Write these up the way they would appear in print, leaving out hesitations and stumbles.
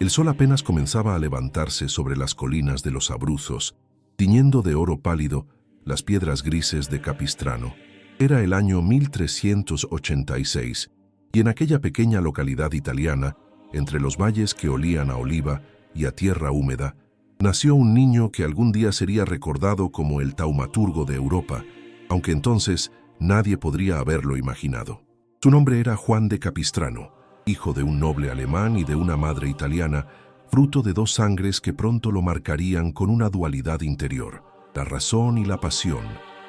El sol apenas comenzaba a levantarse sobre las colinas de los Abruzos, tiñendo de oro pálido las piedras grises de Capistrano. Era el año 1386, y en aquella pequeña localidad italiana, entre los valles que olían a oliva y a tierra húmeda, nació un niño que algún día sería recordado como el taumaturgo de Europa, aunque entonces nadie podría haberlo imaginado. Su nombre era Juan de Capistrano, hijo de un noble alemán y de una madre italiana, fruto de dos sangres que pronto lo marcarían con una dualidad interior, la razón y la pasión,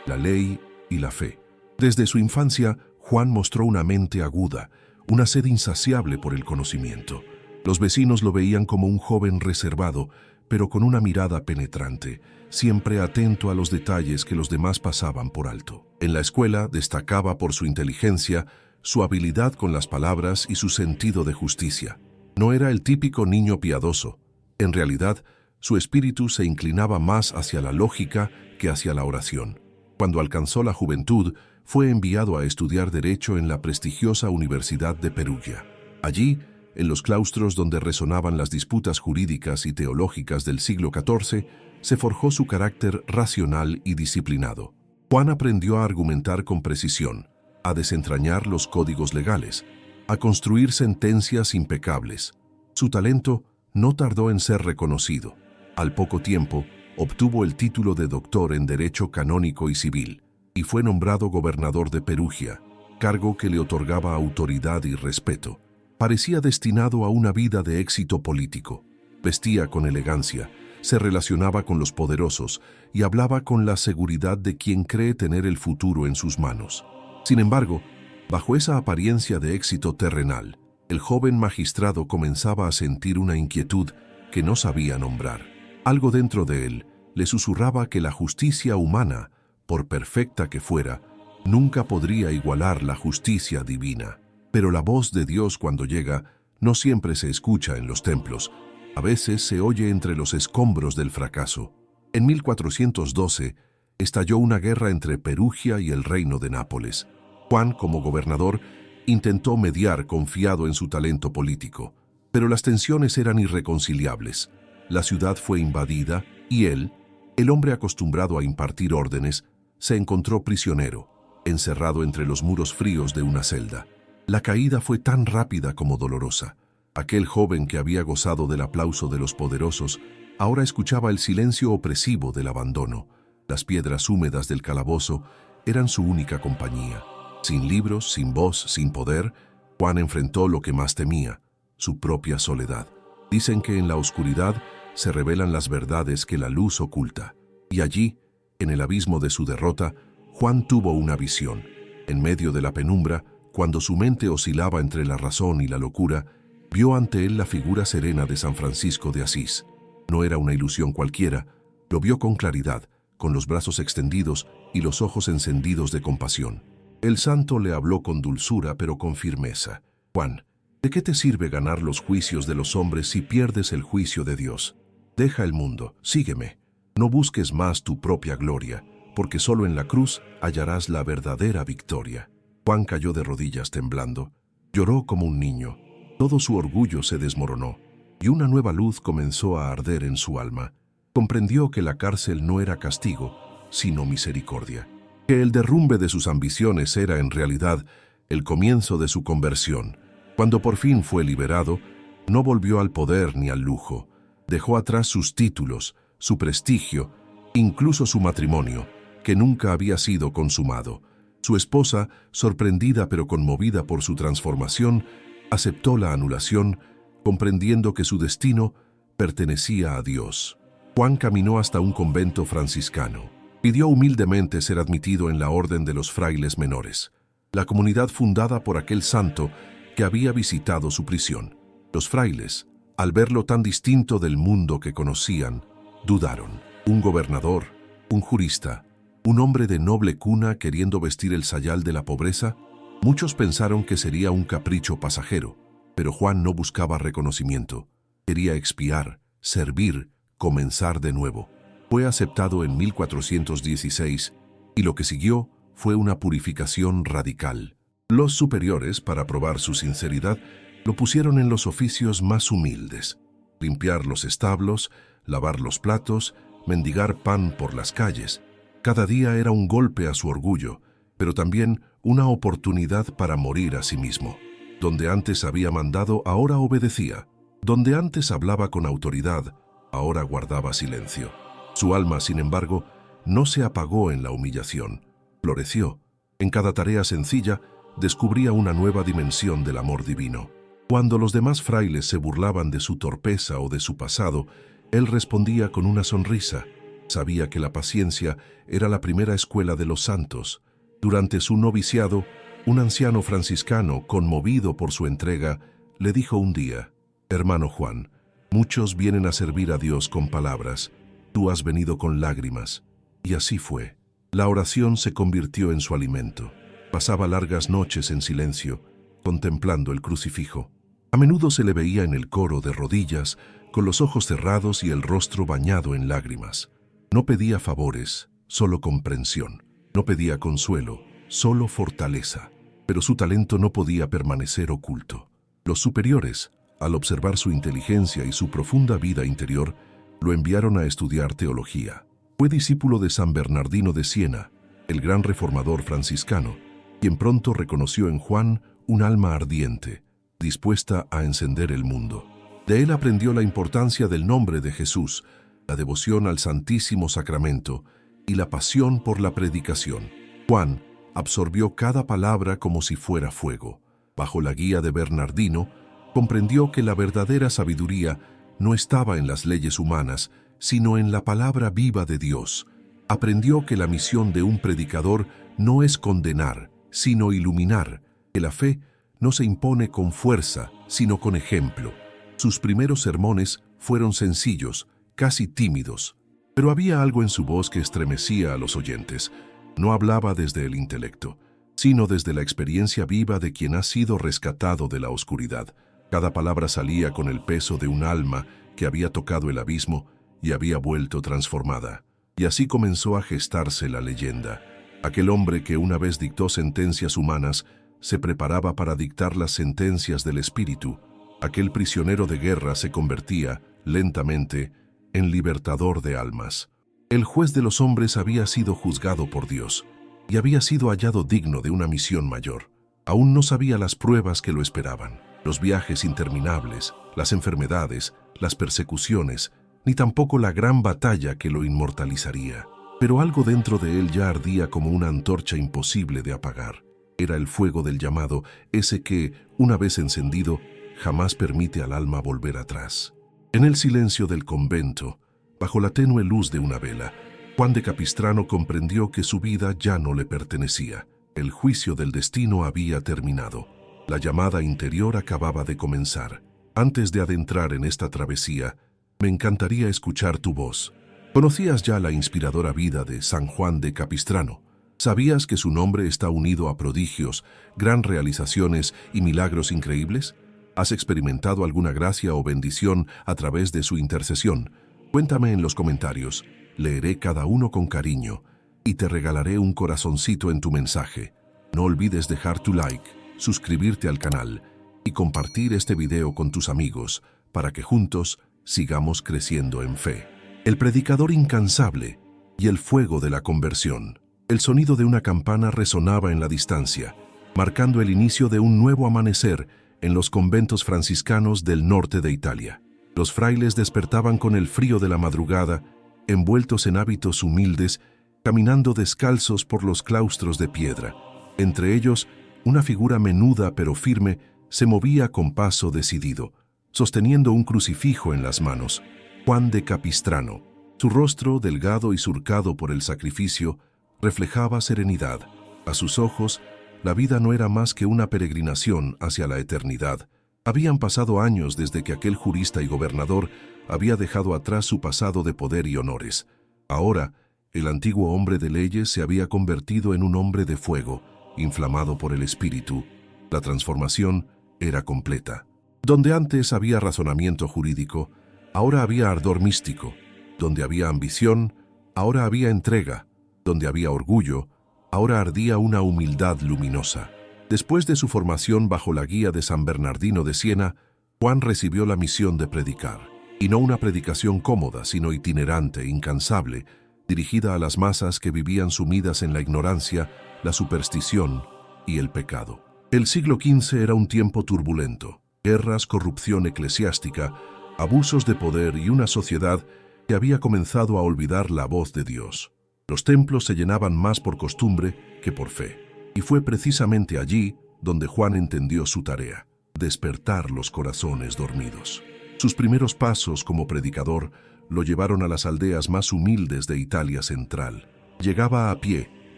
la ley y la fe. Desde su infancia, Juan mostró una mente aguda, una sed insaciable por el conocimiento. Los vecinos lo veían como un joven reservado, pero con una mirada penetrante, siempre atento a los detalles que los demás pasaban por alto. En la escuela destacaba por su inteligencia, su habilidad con las palabras y su sentido de justicia. No era el típico niño piadoso. En realidad, su espíritu se inclinaba más hacia la lógica que hacia la oración. Cuando alcanzó la juventud, fue enviado a estudiar Derecho en la prestigiosa Universidad de Perugia. Allí, en los claustros donde resonaban las disputas jurídicas y teológicas del siglo XIV, se forjó su carácter racional y disciplinado. Juan aprendió a argumentar con precisión, a desentrañar los códigos legales, a construir sentencias impecables. Su talento no tardó en ser reconocido. Al poco tiempo, obtuvo el título de doctor en Derecho Canónico y Civil, y fue nombrado gobernador de Perugia, cargo que le otorgaba autoridad y respeto. Parecía destinado a una vida de éxito político. Vestía con elegancia, se relacionaba con los poderosos y hablaba con la seguridad de quien cree tener el futuro en sus manos. Sin embargo, bajo esa apariencia de éxito terrenal, el joven magistrado comenzaba a sentir una inquietud que no sabía nombrar. Algo dentro de él le susurraba que la justicia humana, por perfecta que fuera, nunca podría igualar la justicia divina. Pero la voz de Dios cuando llega no siempre se escucha en los templos, a veces se oye entre los escombros del fracaso. En 1412 estalló una guerra entre Perugia y el reino de Nápoles. Juan, como gobernador, intentó mediar confiado en su talento político, pero las tensiones eran irreconciliables. La ciudad fue invadida y él, el hombre acostumbrado a impartir órdenes, se encontró prisionero, encerrado entre los muros fríos de una celda. La caída fue tan rápida como dolorosa. Aquel joven que había gozado del aplauso de los poderosos, ahora escuchaba el silencio opresivo del abandono. Las piedras húmedas del calabozo eran su única compañía. Sin libros, sin voz, sin poder, Juan enfrentó lo que más temía, su propia soledad. Dicen que en la oscuridad se revelan las verdades que la luz oculta. Y allí, en el abismo de su derrota, Juan tuvo una visión. En medio de la penumbra, cuando su mente oscilaba entre la razón y la locura, vio ante él la figura serena de San Francisco de Asís. No era una ilusión cualquiera, lo vio con claridad, con los brazos extendidos y los ojos encendidos de compasión. El santo le habló con dulzura pero con firmeza. Juan, ¿de qué te sirve ganar los juicios de los hombres si pierdes el juicio de Dios? Deja el mundo, sígueme. No busques más tu propia gloria, porque solo en la cruz hallarás la verdadera victoria. Juan cayó de rodillas temblando. Lloró como un niño. Todo su orgullo se desmoronó, y una nueva luz comenzó a arder en su alma. Comprendió que la cárcel no era castigo, sino misericordia. Que el derrumbe de sus ambiciones era en realidad el comienzo de su conversión. Cuando por fin fue liberado, no volvió al poder ni al lujo. Dejó atrás sus títulos, su prestigio, incluso su matrimonio, que nunca había sido consumado. Su esposa, sorprendida pero conmovida por su transformación, aceptó la anulación, comprendiendo que su destino pertenecía a Dios. Juan caminó hasta un convento franciscano. Pidió humildemente ser admitido en la orden de los frailes menores, la comunidad fundada por aquel santo que había visitado su prisión. Los frailes, al verlo tan distinto del mundo que conocían, dudaron. Un gobernador, un jurista, un hombre de noble cuna queriendo vestir el sayal de la pobreza. Muchos pensaron que sería un capricho pasajero, pero Juan no buscaba reconocimiento. Quería expiar, servir, comenzar de nuevo. Fue aceptado en 1416 y lo que siguió fue una purificación radical. Los superiores, para probar su sinceridad, lo pusieron en los oficios más humildes. limpiar los establos, lavar los platos, mendigar pan por las calles. Cada día era un golpe a su orgullo, pero también una oportunidad para morir a sí mismo. Donde antes había mandado, ahora obedecía. Donde antes hablaba con autoridad, ahora guardaba silencio. Su alma, sin embargo, no se apagó en la humillación. Floreció. En cada tarea sencilla, descubría una nueva dimensión del amor divino. Cuando los demás frailes se burlaban de su torpeza o de su pasado, él respondía con una sonrisa. Sabía que la paciencia era la primera escuela de los santos. Durante su noviciado, un anciano franciscano, conmovido por su entrega, le dijo un día: «Hermano Juan, muchos vienen a servir a Dios con palabras, tú has venido con lágrimas». Y así fue. La oración se convirtió en su alimento. Pasaba largas noches en silencio, contemplando el crucifijo. A menudo se le veía en el coro de rodillas, con los ojos cerrados y el rostro bañado en lágrimas. No pedía favores, solo comprensión. No pedía consuelo, solo fortaleza. Pero su talento no podía permanecer oculto. Los superiores, al observar su inteligencia y su profunda vida interior, lo enviaron a estudiar teología. Fue discípulo de San Bernardino de Siena, el gran reformador franciscano, quien pronto reconoció en Juan un alma ardiente, dispuesta a encender el mundo. De él aprendió la importancia del nombre de Jesús, la devoción al Santísimo Sacramento y la pasión por la predicación. Juan absorbió cada palabra como si fuera fuego. Bajo la guía de Bernardino, comprendió que la verdadera sabiduría no estaba en las leyes humanas, sino en la palabra viva de Dios. Aprendió que la misión de un predicador no es condenar, sino iluminar, que la fe no se impone con fuerza, sino con ejemplo. Sus primeros sermones fueron sencillos, casi tímidos, pero había algo en su voz que estremecía a los oyentes. No hablaba desde el intelecto, sino desde la experiencia viva de quien ha sido rescatado de la oscuridad. Cada palabra salía con el peso de un alma que había tocado el abismo y había vuelto transformada. Y así comenzó a gestarse la leyenda. Aquel hombre que una vez dictó sentencias humanas, se preparaba para dictar las sentencias del espíritu. Aquel prisionero de guerra se convertía, lentamente, en libertador de almas. El juez de los hombres había sido juzgado por Dios y había sido hallado digno de una misión mayor. Aún no sabía las pruebas que lo esperaban, los viajes interminables, las enfermedades, las persecuciones, ni tampoco la gran batalla que lo inmortalizaría. Pero algo dentro de él ya ardía como una antorcha imposible de apagar. Era el fuego del llamado, ese que, una vez encendido, jamás permite al alma volver atrás. En el silencio del convento, bajo la tenue luz de una vela, Juan de Capistrano comprendió que su vida ya no le pertenecía. El juicio del destino había terminado. La llamada interior acababa de comenzar. Antes de adentrar en esta travesía, me encantaría escuchar tu voz. ¿Conocías ya la inspiradora vida de San Juan de Capistrano? ¿Sabías que su nombre está unido a prodigios, gran realizaciones y milagros increíbles? ¿Has experimentado alguna gracia o bendición a través de su intercesión? Cuéntame en los comentarios. Leeré cada uno con cariño y te regalaré un corazoncito en tu mensaje. No olvides dejar tu like, suscribirte al canal y compartir este video con tus amigos para que juntos sigamos creciendo en fe. El predicador incansable y el fuego de la conversión. El sonido de una campana resonaba en la distancia, marcando el inicio de un nuevo amanecer en los conventos franciscanos del norte de Italia. Los frailes despertaban con el frío de la madrugada, envueltos en hábitos humildes, caminando descalzos por los claustros de piedra. Entre ellos, una figura menuda pero firme se movía con paso decidido, sosteniendo un crucifijo en las manos. Juan de Capistrano. Su rostro, delgado y surcado por el sacrificio, reflejaba serenidad. A sus ojos, la vida no era más que una peregrinación hacia la eternidad. Habían pasado años desde que aquel jurista y gobernador había dejado atrás su pasado de poder y honores. Ahora, el antiguo hombre de leyes se había convertido en un hombre de fuego, inflamado por el espíritu. La transformación era completa. Donde antes había razonamiento jurídico, ahora había ardor místico. Donde había ambición, ahora había entrega. Donde había orgullo, ahora ardía una humildad luminosa. Después de su formación bajo la guía de San Bernardino de Siena, Juan recibió la misión de predicar. Y no una predicación cómoda, sino itinerante, incansable, dirigida a las masas que vivían sumidas en la ignorancia, la superstición y el pecado. El siglo XV era un tiempo turbulento. Guerras, corrupción eclesiástica, abusos de poder y una sociedad que había comenzado a olvidar la voz de Dios. Los templos se llenaban más por costumbre que por fe. Y fue precisamente allí donde Juan entendió su tarea: despertar los corazones dormidos. Sus primeros pasos como predicador lo llevaron a las aldeas más humildes de Italia central. Llegaba a pie,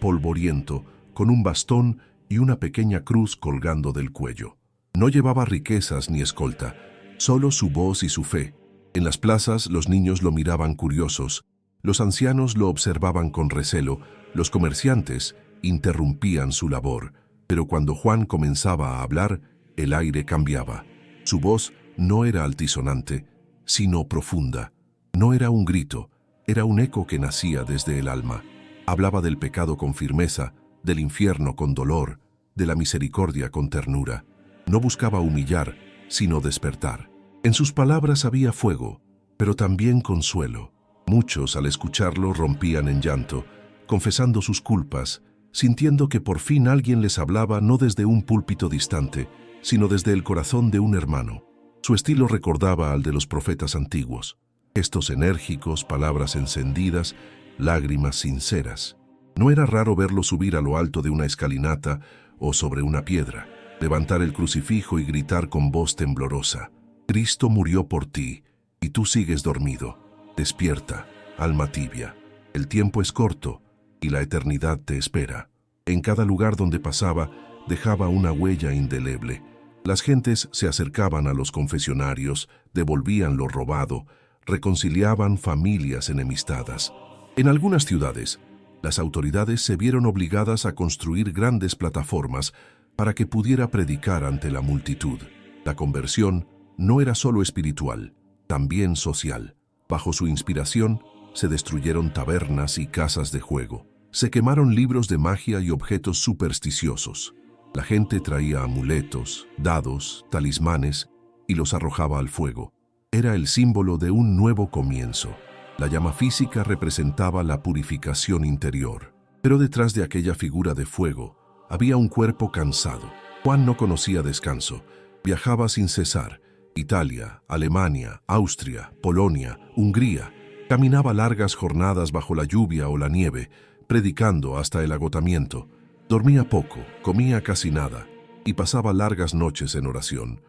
polvoriento, con un bastón y una pequeña cruz colgando del cuello. No llevaba riquezas ni escolta, solo su voz y su fe. En las plazas los niños lo miraban curiosos, los ancianos lo observaban con recelo, los comerciantes interrumpían su labor. Pero cuando Juan comenzaba a hablar, el aire cambiaba. Su voz no era altisonante, sino profunda. No era un grito, era un eco que nacía desde el alma. Hablaba del pecado con firmeza, del infierno con dolor, de la misericordia con ternura. No buscaba humillar, sino despertar. En sus palabras había fuego, pero también consuelo. Muchos, al escucharlo, rompían en llanto, confesando sus culpas, sintiendo que por fin alguien les hablaba no desde un púlpito distante, sino desde el corazón de un hermano. Su estilo recordaba al de los profetas antiguos: gestos enérgicos, palabras encendidas, lágrimas sinceras. No era raro verlo subir a lo alto de una escalinata o sobre una piedra, levantar el crucifijo y gritar con voz temblorosa: Cristo murió por ti, y tú sigues dormido. Despierta, alma tibia. El tiempo es corto, y la eternidad te espera. En cada lugar donde pasaba, dejaba una huella indeleble. Las gentes se acercaban a los confesionarios, devolvían lo robado, reconciliaban familias enemistadas. En algunas ciudades, las autoridades se vieron obligadas a construir grandes plataformas para que pudiera predicar ante la multitud. La conversión no era solo espiritual, también social. Bajo su inspiración, se destruyeron tabernas y casas de juego. Se quemaron libros de magia y objetos supersticiosos. La gente traía amuletos, dados, talismanes y los arrojaba al fuego. Era el símbolo de un nuevo comienzo. La llama física representaba la purificación interior. Pero detrás de aquella figura de fuego había un cuerpo cansado. Juan no conocía descanso. Viajaba sin cesar. Italia, Alemania, Austria, Polonia, Hungría. Caminaba largas jornadas bajo la lluvia o la nieve, predicando hasta el agotamiento. Dormía poco, comía casi nada y pasaba largas noches en oración.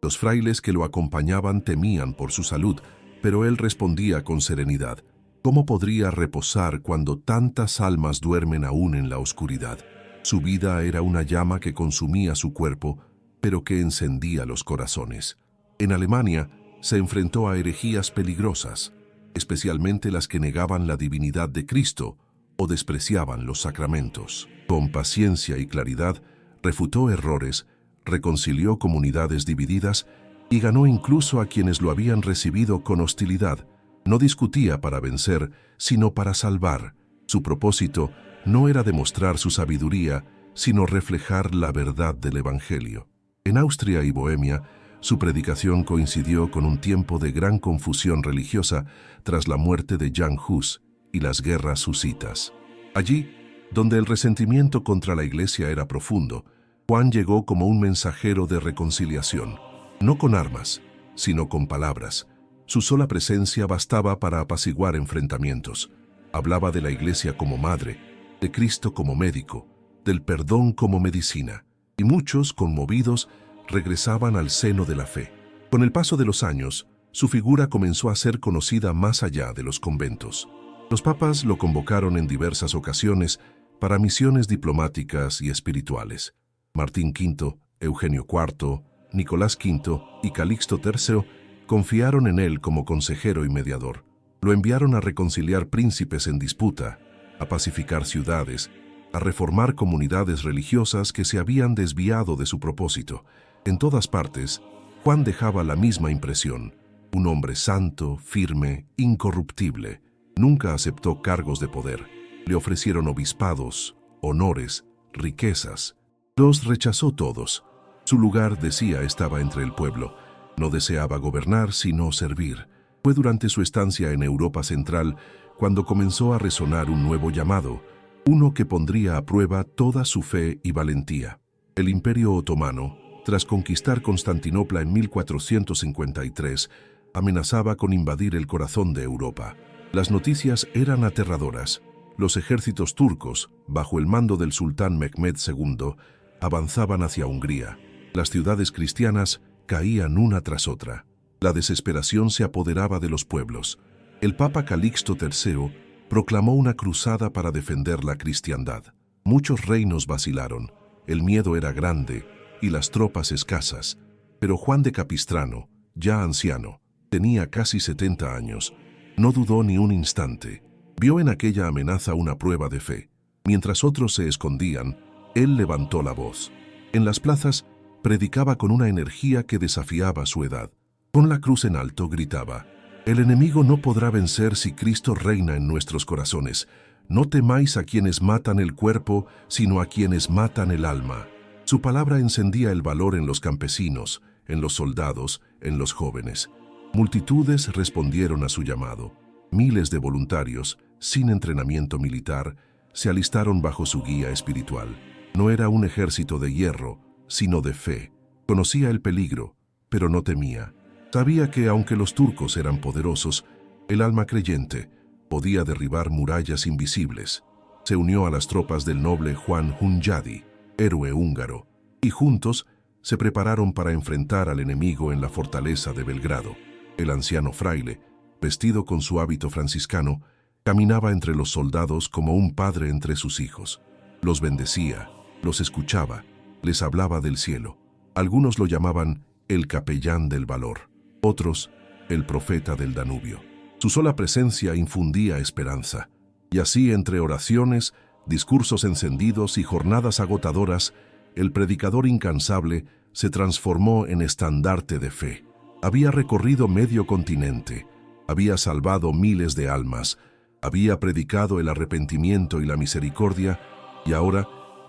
Los frailes que lo acompañaban temían por su salud, pero él respondía con serenidad: ¿cómo podría reposar cuando tantas almas duermen aún en la oscuridad? Su vida era una llama que consumía su cuerpo, pero que encendía los corazones. En Alemania se enfrentó a herejías peligrosas, especialmente las que negaban la divinidad de Cristo o despreciaban los sacramentos. Con paciencia y claridad, refutó errores, reconcilió comunidades divididas y ganó incluso a quienes lo habían recibido con hostilidad. No discutía para vencer, sino para salvar. Su propósito no era demostrar su sabiduría, sino reflejar la verdad del Evangelio. En Austria y Bohemia, su predicación coincidió con un tiempo de gran confusión religiosa tras la muerte de Jan Hus y las guerras husitas. Allí, donde el resentimiento contra la Iglesia era profundo, Juan llegó como un mensajero de reconciliación, no con armas, sino con palabras. Su sola presencia bastaba para apaciguar enfrentamientos. Hablaba de la Iglesia como madre, de Cristo como médico, del perdón como medicina, y muchos, conmovidos, regresaban al seno de la fe. Con el paso de los años, su figura comenzó a ser conocida más allá de los conventos. Los papas lo convocaron en diversas ocasiones para misiones diplomáticas y espirituales. Martín V, Eugenio IV, Nicolás V y Calixto III confiaron en él como consejero y mediador. Lo enviaron a reconciliar príncipes en disputa, a pacificar ciudades, a reformar comunidades religiosas que se habían desviado de su propósito. En todas partes, Juan dejaba la misma impresión: un hombre santo, firme, incorruptible. Nunca aceptó cargos de poder. Le ofrecieron obispados, honores, riquezas. Los rechazó todos. Su lugar, decía, estaba entre el pueblo. No deseaba gobernar, sino servir. Fue durante su estancia en Europa Central cuando comenzó a resonar un nuevo llamado, uno que pondría a prueba toda su fe y valentía. El Imperio Otomano, tras conquistar Constantinopla en 1453, amenazaba con invadir el corazón de Europa. Las noticias eran aterradoras. Los ejércitos turcos, bajo el mando del sultán Mehmed II, avanzaban hacia Hungría. Las ciudades cristianas caían una tras otra. La desesperación se apoderaba de los pueblos. El Papa Calixto III proclamó una cruzada para defender la cristiandad. Muchos reinos vacilaron, el miedo era grande y las tropas escasas, pero Juan de Capistrano, ya anciano, tenía casi 70 años, no dudó ni un instante. Vio en aquella amenaza una prueba de fe. Mientras otros se escondían, él levantó la voz. En las plazas, predicaba con una energía que desafiaba su edad. Con la cruz en alto gritaba: «El enemigo no podrá vencer si Cristo reina en nuestros corazones. No temáis a quienes matan el cuerpo, sino a quienes matan el alma». Su palabra encendía el valor en los campesinos, en los soldados, en los jóvenes. Multitudes respondieron a su llamado. Miles de voluntarios, sin entrenamiento militar, se alistaron bajo su guía espiritual. No era un ejército de hierro, sino de fe. Conocía el peligro, pero no temía. Sabía que, aunque los turcos eran poderosos, el alma creyente podía derribar murallas invisibles. Se unió a las tropas del noble Juan Hunyadi, héroe húngaro, y juntos se prepararon para enfrentar al enemigo en la fortaleza de Belgrado. El anciano fraile, vestido con su hábito franciscano, caminaba entre los soldados como un padre entre sus hijos. Los bendecía, los escuchaba, les hablaba del cielo. Algunos lo llamaban el capellán del valor, otros el profeta del Danubio. Su sola presencia infundía esperanza, y así entre oraciones, discursos encendidos y jornadas agotadoras, el predicador incansable se transformó en estandarte de fe. Había recorrido medio continente, había salvado miles de almas, había predicado el arrepentimiento y la misericordia, y ahora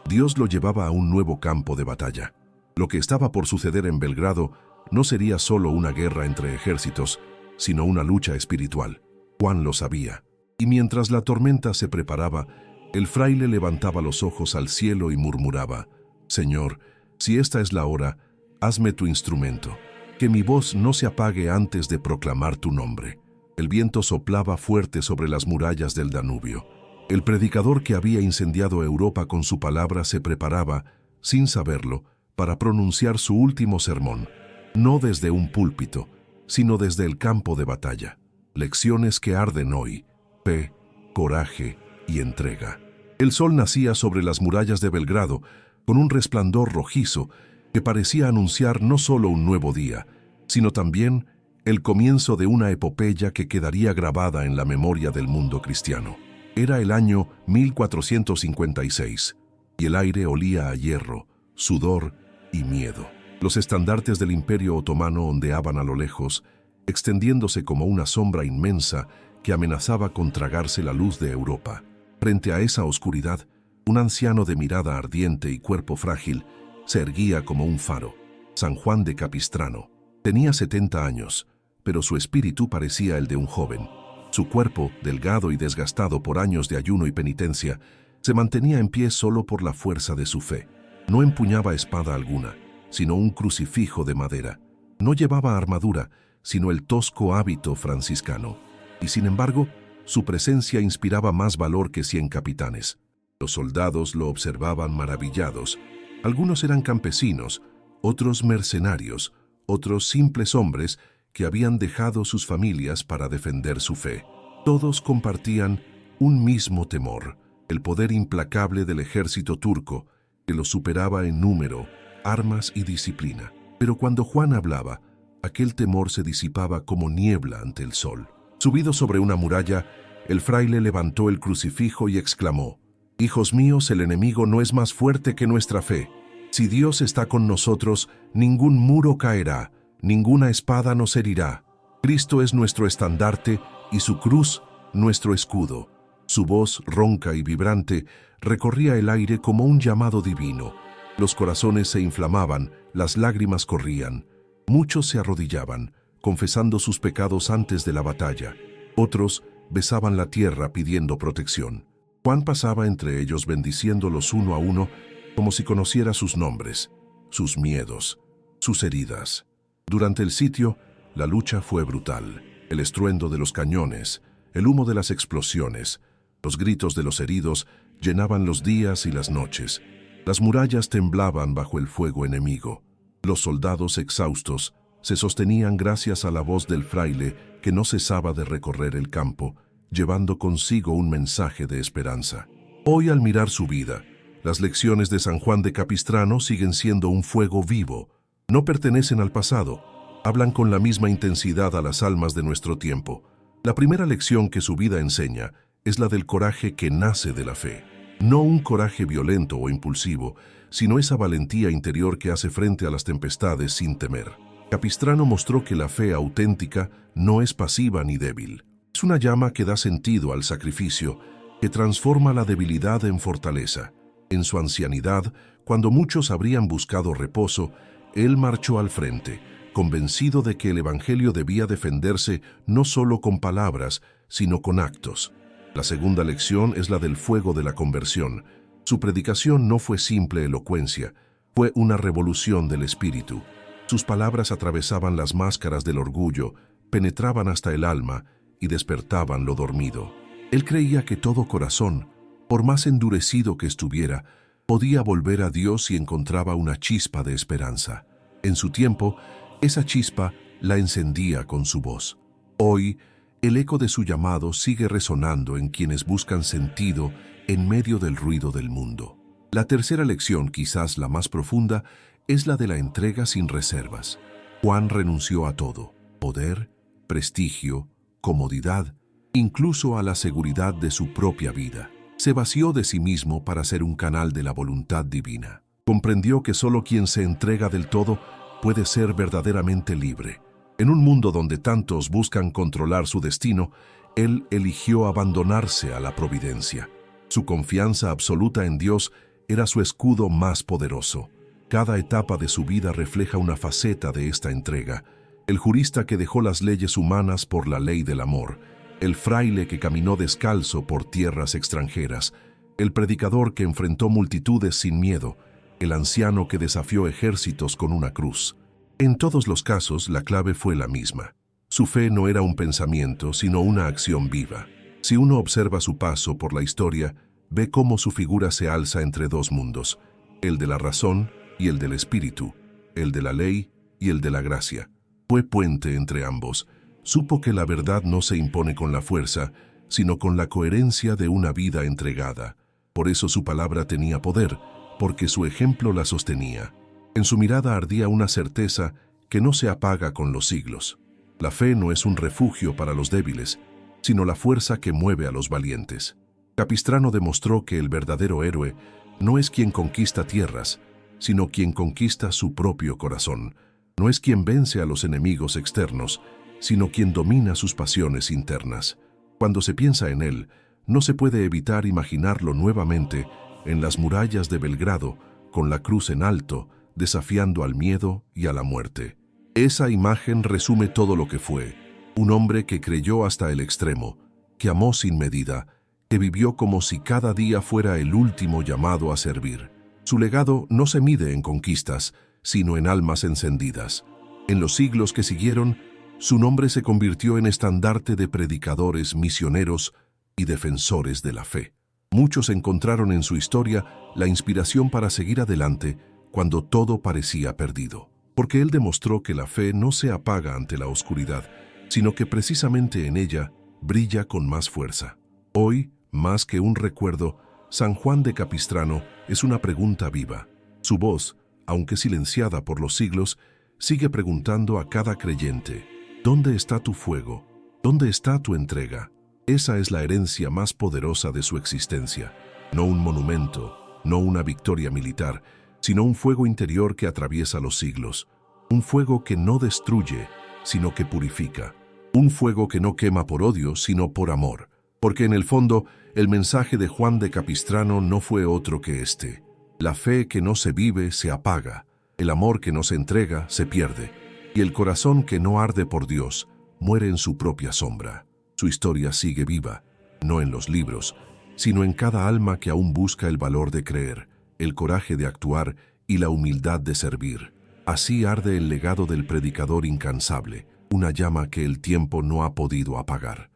Dios lo llevaba a un nuevo campo de batalla. Lo que estaba por suceder en Belgrado no sería solo una guerra entre ejércitos, sino una lucha espiritual. Juan lo sabía. Y mientras la tormenta se preparaba, el fraile levantaba los ojos al cielo y murmuraba: «Señor, si esta es la hora, hazme tu instrumento, que mi voz no se apague antes de proclamar tu nombre». El viento soplaba fuerte sobre las murallas del Danubio. El predicador que había incendiado Europa con su palabra se preparaba, sin saberlo, para pronunciar su último sermón, no desde un púlpito, sino desde el campo de batalla. Lecciones que arden hoy: fe, coraje y entrega. El sol nacía sobre las murallas de Belgrado con un resplandor rojizo que parecía anunciar no solo un nuevo día, sino también el comienzo de una epopeya que quedaría grabada en la memoria del mundo cristiano. Era el año 1456, y el aire olía a hierro, sudor y miedo. Los estandartes del Imperio Otomano ondeaban a lo lejos, extendiéndose como una sombra inmensa que amenazaba con tragarse la luz de Europa. Frente a esa oscuridad, un anciano de mirada ardiente y cuerpo frágil se erguía como un faro: San Juan de Capistrano. Tenía 70 años, pero su espíritu parecía el de un joven. Su cuerpo, delgado y desgastado por años de ayuno y penitencia, se mantenía en pie solo por la fuerza de su fe. No empuñaba espada alguna, sino un crucifijo de madera. No llevaba armadura, sino el tosco hábito franciscano. Y sin embargo, su presencia inspiraba más valor que 100 capitanes. Los soldados lo observaban maravillados. Algunos eran campesinos, otros mercenarios, otros simples hombres que habían dejado sus familias para defender su fe. Todos compartían un mismo temor: el poder implacable del ejército turco, que los superaba en número, armas y disciplina. Pero cuando Juan hablaba, aquel temor se disipaba como niebla ante el sol. Subido sobre una muralla, el fraile levantó el crucifijo y exclamó: «Hijos míos, el enemigo no es más fuerte que nuestra fe. Si Dios está con nosotros, ningún muro caerá, ninguna espada nos herirá. Cristo es nuestro estandarte y su cruz nuestro escudo». Su voz, ronca y vibrante, recorría el aire como un llamado divino. Los corazones se inflamaban, las lágrimas corrían. Muchos se arrodillaban, confesando sus pecados antes de la batalla. Otros besaban la tierra pidiendo protección. Juan pasaba entre ellos bendiciéndolos uno a uno como si conociera sus nombres, sus miedos, sus heridas. Durante el sitio, la lucha fue brutal. El estruendo de los cañones, el humo de las explosiones, los gritos de los heridos llenaban los días y las noches. Las murallas temblaban bajo el fuego enemigo. Los soldados exhaustos se sostenían gracias a la voz del fraile que no cesaba de recorrer el campo, llevando consigo un mensaje de esperanza. Hoy, al mirar su vida, las lecciones de San Juan de Capistrano siguen siendo un fuego vivo. No pertenecen al pasado, hablan con la misma intensidad a las almas de nuestro tiempo. La primera lección que su vida enseña es la del coraje que nace de la fe. No un coraje violento o impulsivo, sino esa valentía interior que hace frente a las tempestades sin temer. Capistrano mostró que la fe auténtica no es pasiva ni débil. Es una llama que da sentido al sacrificio, que transforma la debilidad en fortaleza. En su ancianidad, cuando muchos habrían buscado reposo, él marchó al frente, convencido de que el Evangelio debía defenderse no solo con palabras, sino con actos. La segunda lección es la del fuego de la conversión. Su predicación no fue simple elocuencia, fue una revolución del espíritu. Sus palabras atravesaban las máscaras del orgullo, penetraban hasta el alma y despertaban lo dormido. Él creía que todo corazón, por más endurecido que estuviera, podía volver a Dios y encontraba una chispa de esperanza. En su tiempo, esa chispa la encendía con su voz. Hoy, el eco de su llamado sigue resonando en quienes buscan sentido en medio del ruido del mundo. La tercera lección, quizás la más profunda, es la de la entrega sin reservas. Juan renunció a todo: poder, prestigio, comodidad, incluso a la seguridad de su propia vida. Se vació de sí mismo para ser un canal de la voluntad divina. Comprendió que solo quien se entrega del todo puede ser verdaderamente libre. En un mundo donde tantos buscan controlar su destino, él eligió abandonarse a la providencia. Su confianza absoluta en Dios era su escudo más poderoso. Cada etapa de su vida refleja una faceta de esta entrega. El jurista que dejó las leyes humanas por la ley del amor, el fraile que caminó descalzo por tierras extranjeras, el predicador que enfrentó multitudes sin miedo, el anciano que desafió ejércitos con una cruz. En todos los casos, la clave fue la misma. Su fe no era un pensamiento, sino una acción viva. Si uno observa su paso por la historia, ve cómo su figura se alza entre dos mundos, el de la razón y el del espíritu, el de la ley y el de la gracia. Fue puente entre ambos. Supo que la verdad no se impone con la fuerza, sino con la coherencia de una vida entregada. Por eso su palabra tenía poder, porque su ejemplo la sostenía. En su mirada ardía una certeza que no se apaga con los siglos. La fe no es un refugio para los débiles, sino la fuerza que mueve a los valientes. Capistrano demostró que el verdadero héroe no es quien conquista tierras, sino quien conquista su propio corazón. No es quien vence a los enemigos externos, sino quien domina sus pasiones internas. Cuando se piensa en él, no se puede evitar imaginarlo nuevamente en las murallas de Belgrado, con la cruz en alto, desafiando al miedo y a la muerte. Esa imagen resume todo lo que fue: un hombre que creyó hasta el extremo, que amó sin medida, que vivió como si cada día fuera el último llamado a servir. Su legado no se mide en conquistas, sino en almas encendidas. En los siglos que siguieron, su nombre se convirtió en estandarte de predicadores, misioneros y defensores de la fe. Muchos encontraron en su historia la inspiración para seguir adelante cuando todo parecía perdido, porque él demostró que la fe no se apaga ante la oscuridad, sino que precisamente en ella brilla con más fuerza. Hoy, más que un recuerdo, San Juan de Capistrano es una pregunta viva. Su voz, aunque silenciada por los siglos, sigue preguntando a cada creyente: ¿dónde está tu fuego? ¿Dónde está tu entrega? Esa es la herencia más poderosa de su existencia. No un monumento, no una victoria militar, sino un fuego interior que atraviesa los siglos. Un fuego que no destruye, sino que purifica. Un fuego que no quema por odio, sino por amor. Porque en el fondo, el mensaje de Juan de Capistrano no fue otro que este: la fe que no se vive se apaga, el amor que no se entrega se pierde. Y el corazón que no arde por Dios muere en su propia sombra. Su historia sigue viva, no en los libros, sino en cada alma que aún busca el valor de creer, el coraje de actuar y la humildad de servir. Así arde el legado del predicador incansable, una llama que el tiempo no ha podido apagar.